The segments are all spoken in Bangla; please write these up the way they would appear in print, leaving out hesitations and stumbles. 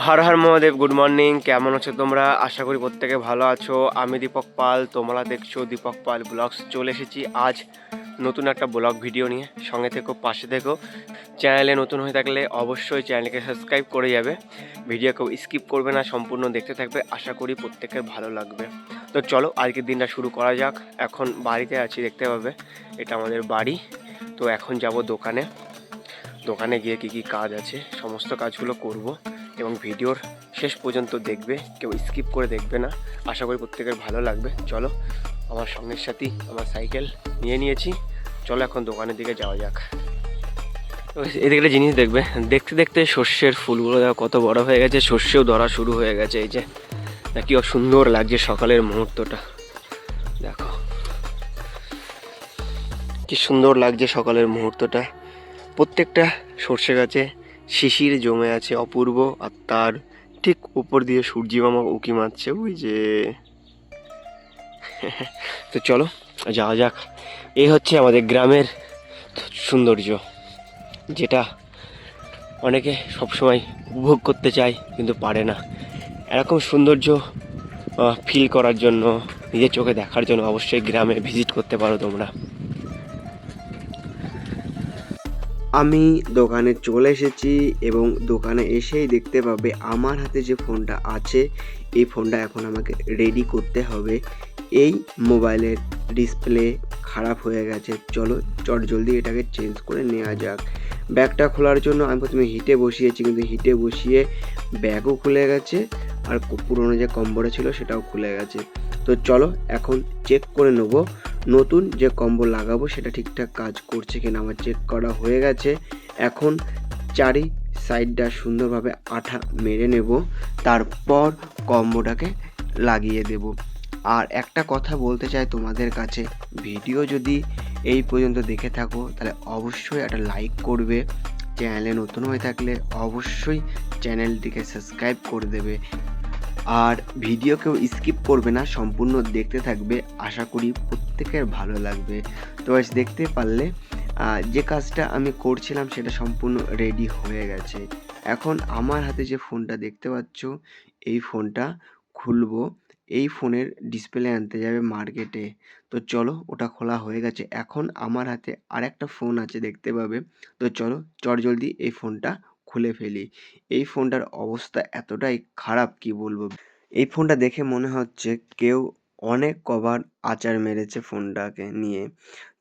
Har Har Mahadev, good morning. কেমন আছো তোমরা? আশা করি প্রত্যেকে ভালো আছো। আমি দীপক পাল, তোমরা দেখছো দীপক পাল ব্লগস। চলে এসেছি আজ নতুন একটা ব্লগ ভিডিও নিয়ে। সঙ্গে থেকো, পাশে থেকো। চ্যানেলে নতুন হয়ে থাকলে অবশ্যই চ্যানেলকে সাবস্ক্রাইব করে যাবে। ভিডিও কেউ স্কিপ করবে না, সম্পূর্ণ দেখতে থাকবে। আশা করি প্রত্যেকের ভালো লাগবে। তো চলো আজকের দিনটা শুরু করা যাক। এখন বাড়িতে আছি, দেখতে পাবে এটা আমাদের বাড়ি। তো এখন যাব দোকানে। দোকানে গিয়ে কী কী কাজ আছে সমস্ত কাজগুলো করব এবং ভিডিওর শেষ পর্যন্ত দেখবে, কেউ স্কিপ করে দেখবে না। আশা করি প্রত্যেকের ভালো লাগবে। চলো, আমার সঙ্গের সাথী আমার সাইকেল নিয়ে নিয়েছি। চলো এখন দোকানের দিকে যাওয়া যাক। তো এদিকে একটা জিনিস দেখবে, দেখতে দেখতে সর্ষের ফুলগুলো দেখো কত বড় হয়ে গেছে, সর্ষেও ধরা শুরু হয়ে গেছে। এই যে কি সুন্দর লাগছে সকালের মুহূর্তটা, দেখো কি সুন্দর লাগছে সকালের মুহূর্তটা। প্রত্যেকটা সর্ষে গাছে শিশির জমে আছে অপূর্ব। আর তার ঠিক উপর দিয়ে সূর্যি মামা উঁকি মারছে, ওই যে। তো চলো যাওয়া যাক। এই হচ্ছে আমাদের গ্রামের সৌন্দর্য, যেটা অনেকে সবসময় উপভোগ করতে চায় কিন্তু পারে না। এরকম সৌন্দর্য ফিল করার জন্য, নিজের চোখে দেখার জন্য অবশ্যই গ্রামে ভিজিট করতে পারো তোমরা। আমি দোকানে চলে এসেছি এবং দোকানে এসেই দেখতে পাবে আমার হাতে যে ফোনটা আছে, এই ফোনটা এখন আমাকে রেডি করতে হবে। এই মোবাইলের ডিসপ্লে খারাপ হয়ে গেছে। চলো জলদি এটাকে চেঞ্জ করে নেওয়া যাক। ব্যাগটা খোলার জন্য আমি প্রথমে হিটে বসিয়েছি, কিন্তু হিটে বসিয়ে ব্যাগও খুলে গেছে আর পুরোনো যে কম্বোটা ছিল সেটাও খুলে গেছে। তো চলো এখন চেক করে নেবো নতুন যে কম্বো লাগাবো সেটা ঠিকঠাক কাজ করছে কিনা। আমার চেক করা হয়ে গেছে। এখন চারি সাইডটা সুন্দরভাবে আঠা মেরে নেব, তারপর কম্বোটাকে লাগিয়ে দেব। আর একটা কথা বলতে চাই তোমাদের কাছে, ভিডিও যদি এই পর্যন্ত দেখে থাকো তাহলে অবশ্যই একটা লাইক করবে। চ্যানেলে নতুন হয়ে থাকলে অবশ্যই চ্যানেলটিকে সাবস্ক্রাইব করে দেবে। আর ভিডিও কেউ স্কিপ করবে না, সম্পূর্ণ দেখতে থাকবে। আশা করি প্রত্যেকের ভালো লাগবে। তো আজ দেখতে পারলে যে কাজটা আমি করছিলাম সেটা সম্পূর্ণ রেডি হয়ে গেছে। এখন আমার হাতে যে ফোনটা দেখতে পাচ্ছ, এই ফোনটা খুলবো। এই ফোনের ডিসপ্লে আনতে যাবে মার্কেটে। তো চলো, ওটা খোলা হয়ে গেছে। এখন আমার হাতে আরেকটা ফোন আছে, দেখতে পাবে। তো চলো জলদি এই ফোনটা খুলে ফেলি। এই ফোনটার অবস্থা এতটাই খারাপ কি বলবো। এই ফোনটা দেখে মনে হচ্ছে কেউ অনেক কবার আচার মেরেছে ফোনটাকে নিয়ে।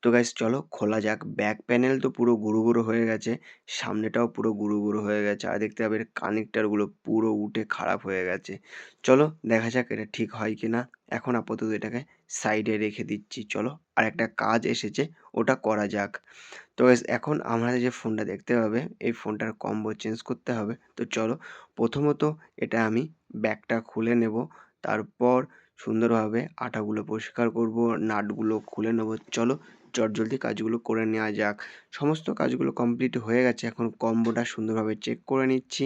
তো গাইস চলো খোলা যাক। ব্যাক প্যানেল তো পুরো গুঁড়ো গুঁড়ো হয়ে গেছে, সামনেটাও পুরো গুঁড়ো গুঁড়ো হয়ে গেছে, আর দেখতে পাবে কানেক্টারগুলো পুরো উঠে খারাপ হয়ে গেছে। চলো দেখা যাক এটা ঠিক হয় কি না। এখন আপাতত এটাকে সাইডে রেখে দিচ্ছি। চলো আর একটা কাজ এসেছে, ওটা করা যাক। তো গাইস এখন আমরা যে ফোনটা দেখতে পাবে, এই ফোনটার কম্বো চেঞ্জ করতে হবে। তো চলো প্রথমত এটা আমি ব্যাগটা খুলে নেব, তারপর সুন্দরভাবে আঠাগুলো পরিষ্কার করব, নাটগুলো খুলে নেব। চলো জলদি কাজগুলো করে নেওয়া যাক। সমস্ত কাজগুলো কমপ্লিট হয়ে গেছে। এখন কম্বোটা সুন্দরভাবে চেক করে নিচ্ছি,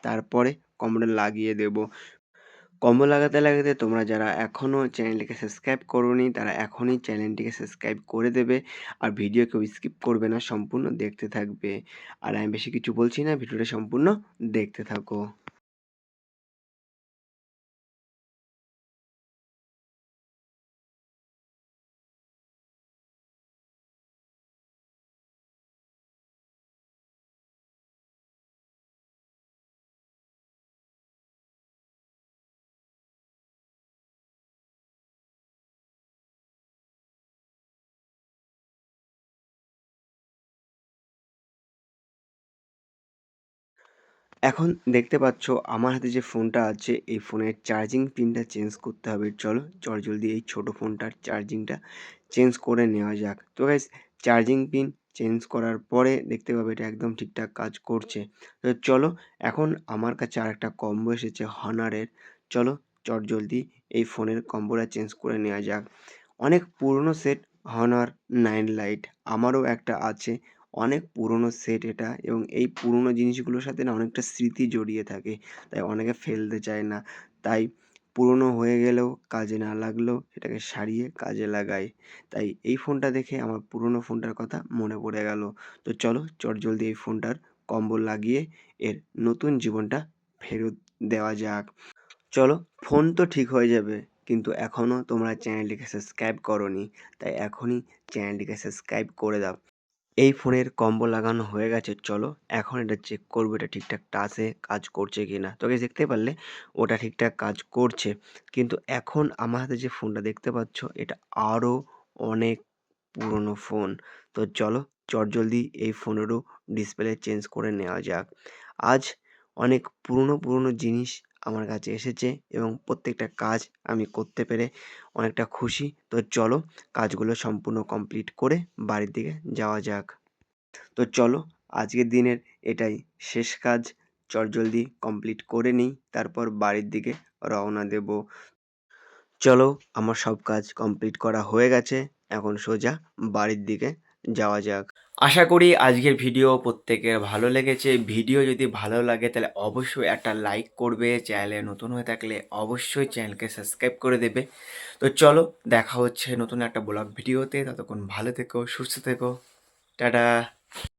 তারপরে কম্বোটা লাগিয়ে দেব। কম্বো লাগাতে লাগাতে তোমরা যারা এখনও চ্যানেলটিকে সাবস্ক্রাইব করোনি তারা এখনই চ্যানেলটিকে সাবস্ক্রাইব করে দেবে। আর ভিডিও কেউ স্কিপ করবে না, সম্পূর্ণ দেখতে থাকবে। আর আমি বেশি কিছু বলছি না, ভিডিওটা সম্পূর্ণ দেখতে থাকো। এখন দেখতে পাচ্ছ আমার হাতে যে ফোনটা আছে, এই ফোনের চার্জিং পিনটা চেঞ্জ করতে হবে। চলো জলদি এই ছোট ফোনটার চার্জিংটা চেঞ্জ করে নেওয়া যাক। তো গাইস চার্জিং পিন চেঞ্জ করার পরে দেখতে পাবে এটা একদম ঠিকঠাক কাজ করছে। তো চলো এখন আমার কাছে আরেকটা কম্বো এসেছে হনারের। চলো জলদি এই ফোনের কম্বোটা চেঞ্জ করে নেওয়া যাক। অনেক পুরনো সেট হনার 9 লাইট, আমারও একটা আছে। অনেক পুরনো সেট এটা, এবং এই পুরনো জিনিসগুলোর সাথে না অনেকটা স্মৃতি জড়িয়ে থাকে, তাই অনেকে ফেলতে চায় না। তাই পুরনো হয়ে গেলেও কাজে না লাগলেও সেটাকে সারিয়ে কাজে লাগায়। তাই এই ফোনটা দেখে আমার পুরনো ফোনটার কথা মনে পড়ে গেল। তো চলো জলদি এই ফোনটার কম্বো লাগিয়ে এর নতুন জীবনটা ফেরত দেওয়া যাক। চলো, ফোন তো ঠিক হয়ে যাবে, কিন্তু এখনও তোমরা চ্যানেলটিকে সাবস্ক্রাইব করোনি, তাই এখনই চ্যানেলটিকে সাবস্ক্রাইব করে দাও। এই ফোনের কম্বো লাগানো হয়ে গেছে। চলো এখন এটা চেক করবো এটা ঠিকঠাক টাচে কাজ করছে কিনা। তো গাইস দেখতে পারলে ওটা ঠিকঠাক কাজ করছে, কিন্তু এখন আমার হাতে যে ফোনটা দেখতে পাচ্ছ এটা আরও অনেক পুরনো ফোন। তো চলো চটজলদি এই ফোনেরও ডিসপ্লে চেঞ্জ করে নেওয়া যাক। আজ অনেক পুরনো জিনিস আমার কাছে এসেছে এবং প্রত্যেকটা কাজ আমি করতে পেরে অনেকটা খুশি। তো চলো কাজগুলো সম্পূর্ণ কমপ্লিট করে বাড়ির দিকে যাওয়া যাক। তো চলো আজকের দিনের এটাই শেষ কাজ, চটজলদি কমপ্লিট করে নিই, তারপর বাড়ির দিকে রওনা দেব। চলো আমার সব কাজ কমপ্লিট করা হয়ে গেছে, এখন সোজা বাড়ির দিকে যাওয়া যাক। আশা করি আজকের ভিডিও প্রত্যেকের ভালো লেগেছে। ভিডিও যদি ভালো লাগে তাহলে অবশ্যই একটা লাইক করবে, চ্যানেলে নতুন হয়ে থাকলে অবশ্যই চ্যানেলকে সাবস্ক্রাইব করে দেবে। তো চলো দেখা হচ্ছে নতুন একটা ব্লগ ভিডিওতে, ততক্ষণ ভালো থেকো, সুস্থ থেকো, টাটা।